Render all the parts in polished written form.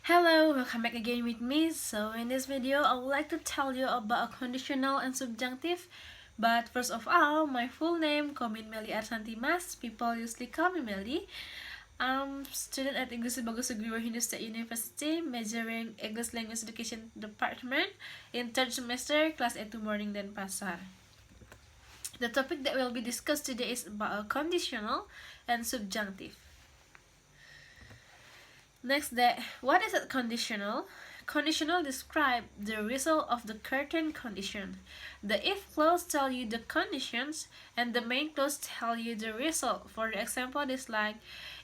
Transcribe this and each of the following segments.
Hello, welcome back again with me. So in this video, I would like to tell you about a conditional and subjunctive. But first of all, my full name, Komin Melly Arsantimas. People usually call me Melly. I'm student at English Bagus Sugriwa Hindu State University, majoring English Language Education Department in third semester, class A2 Morning Denpasar. The topic that will be discussed today is about a conditional and subjunctive. Next, what is a conditional? Conditional describe the result of the curtain condition. The if clause tell you the conditions and the main clause tell you the result. For the example, it's like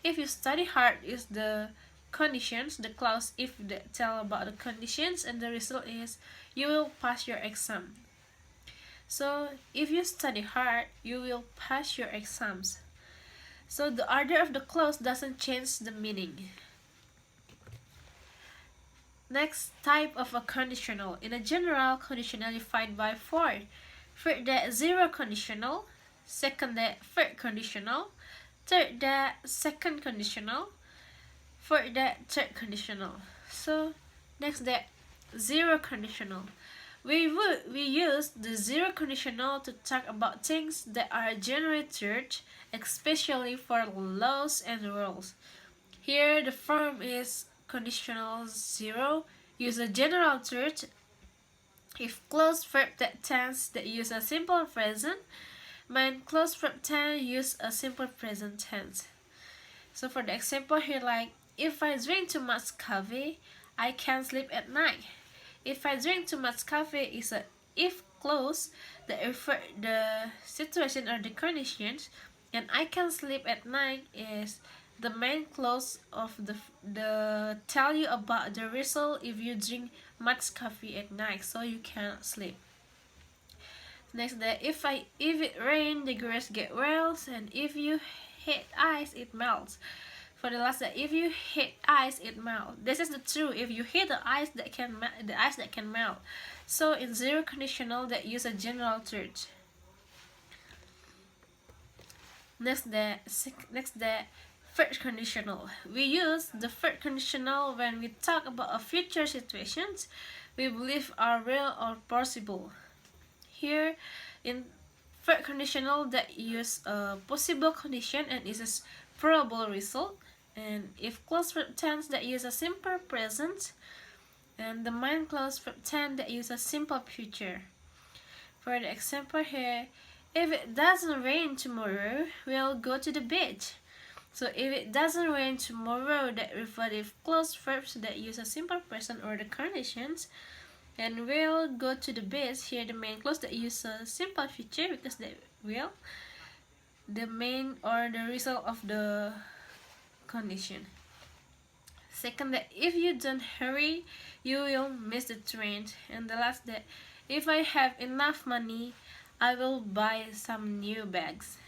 if you study hard is the conditions, the clause if that tell about the conditions, and the result is you will pass your exam. So if you study hard, you will pass your exams. So the order of the clause doesn't change the meaning. Next type of a conditional. In a general, conditional defined by four. First, the zero conditional. Second, the third conditional. Third, the second conditional. Fourth, the third conditional. So next, the zero conditional. We use the zero conditional to talk about things that are generated, especially for laws and rules. Here, the form is conditional zero. Use a general truth. If closed verb tense that use a simple present, main closed verb tense use a simple present tense. So for the example here, like if I drink too much coffee, I can't sleep at night. If I drink too much coffee is a if clause that refer the situation or the conditions, and I can sleep at night is the main clause of the tell you about the result if you drink much coffee at night, so you cannot sleep. Next, if it rains, the grass get wells, and if you hit ice, it melts. For the last, if you hit ice, it melts. This is the true. If you hit the ice that can melt. So in zero conditional, that use a general truth. Next, the third conditional. We use the third conditional when we talk about a future situations we believe are real or possible. Here, in third conditional, that use a possible condition and is a probable result. And if clause verb tense, that use a simple present. And the main clause verb tense that use a simple future. For the example here, if it doesn't rain tomorrow, we'll go to the beach. So if it doesn't rain tomorrow, that reflective clause verbs that use a simple present or the conditions, and will go to the beach. Here the main clause that use a simple future because they will the main or the result of the condition. Second, that if you don't hurry, you will miss the train. And the last, that if I have enough money, I will buy some new bags.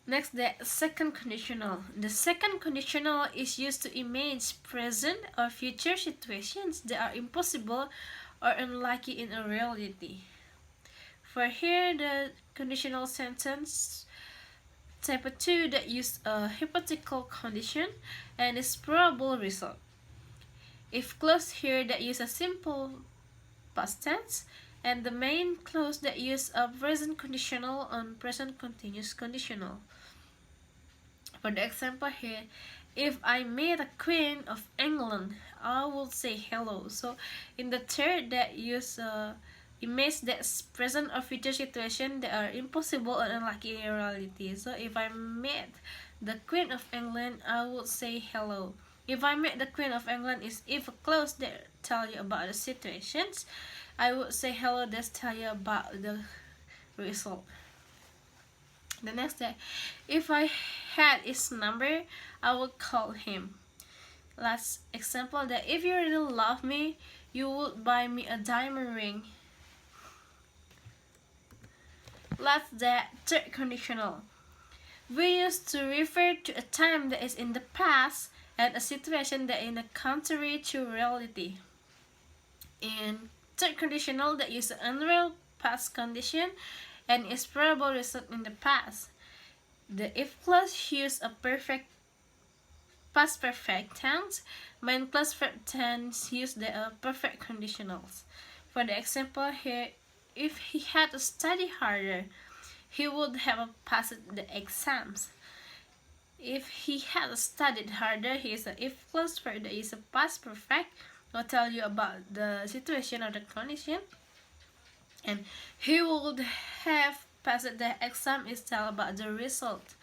Next, the second conditional. The second conditional is used to image present or future situations that are impossible or unlikely in a reality. For here, the conditional sentence type 2 that use a hypothetical condition and is probable result. If clause here that use a simple past tense, and the main clause that use a present conditional on present continuous conditional. For the example here, if I meet a queen of England, I will say hello. So in the third that use image that's present or future situation that are impossible or unlikely in reality. So if I met the Queen of England, I would say hello. If I met the Queen of England is if a clause that tell you about the situations, I would say hello that tell you about the result. The next day, if I had his number, I would call him. Last example, that if you really love me, you would buy me a diamond ring. Last, the third conditional. We use to refer to a time that is in the past and a situation that is contrary to reality. In third conditional, that use an unreal past condition and is probable result in the past. The if clause use a perfect past perfect tense. Main plus verb tense use the perfect conditionals. For the example here, if he had studied harder, he would have passed the exams. If he had studied harder, he is a if plus verb that is a past perfect. I'll tell you about the situation or the condition. And he would have passed the exam is tell about the result.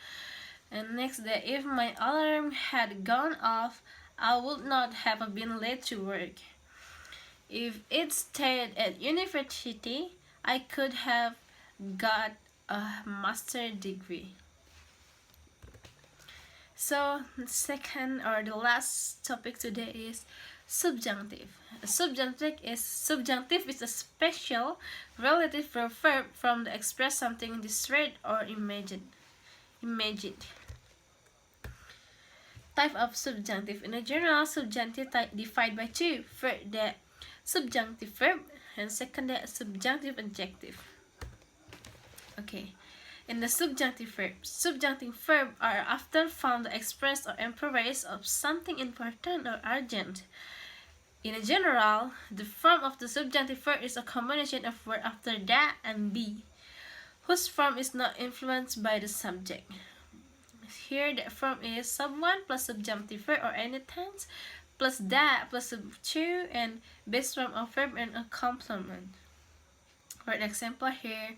And next day, if my alarm had gone off, I would not have been late to work. If it stayed at university, I could have got a master's degree. So, second or the last topic today is subjunctive. Subjunctive is a special relative verb from the express something described or imagined. Type of subjunctive. In a general, subjunctive type divided by two. First, the subjunctive verb, and second, the subjunctive adjective. Okay. In the subjunctive verb are often found to express or emphasize of something important or urgent. In general, the form of the subjunctive verb is a combination of word after that and be, whose form is not influenced by the subject. Here the form is someone plus subjunctive verb or any tense plus that plus sub to and base form of verb and a complement. For example here,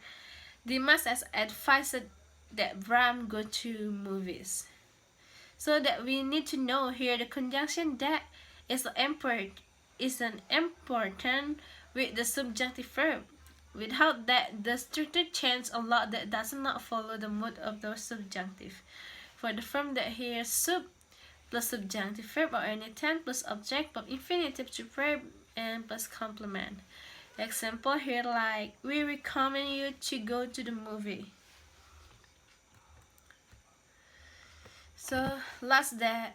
Dimas has advised that Bram go to movies. So that we need to know here the conjunction that is an important with the subjunctive verb. Without that, the structure changes a lot that does not follow the mood of the subjunctive. For the form that here sub plus subjunctive verb or any tense plus object plus infinitive to verb and plus complement. Example here like, we recommend you to go to the movie. So last, the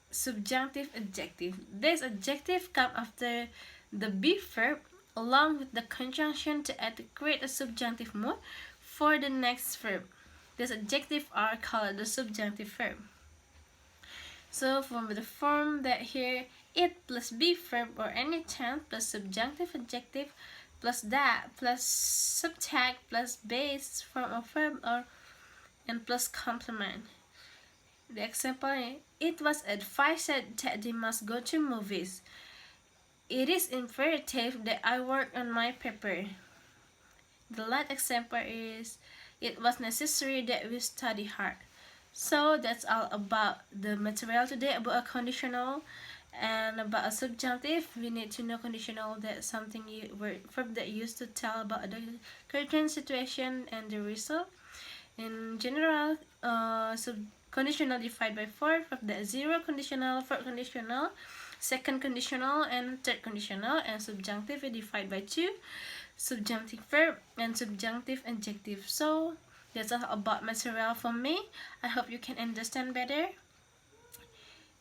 subjunctive adjective. This adjective comes after the be verb along with the conjunction to add to create a subjunctive mood for the next verb. This adjective are called the subjunctive verb. So from the form that here, it plus be verb or any tense plus subjunctive adjective plus that plus subject plus base form of verb or and plus complement. The example is, it was advised that they must go to movies. It is imperative that I work on my paper. The last example is, it was necessary that we study hard. So that's all about the material today about a conditional and about a subjunctive. We need to know conditional, that something verb that used to tell about the current situation and the result. In general, conditional divided by 4 from the 0 conditional, 4 conditional, second conditional, and third conditional, and subjunctive divided by 2 subjunctive verb and subjunctive adjective. So that's all about material for me. I hope you can understand better.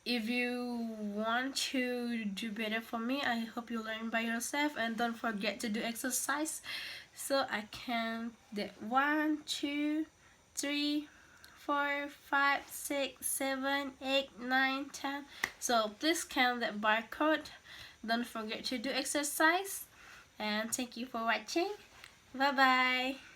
If you want to do better for me, I hope you learn by yourself, and don't forget to do exercise. So I can the 1, 2, 3, 4, 5, 6, 7, 8, 9, 10. So please scan that barcode. Don't forget to do exercise. And thank you for watching. Bye bye.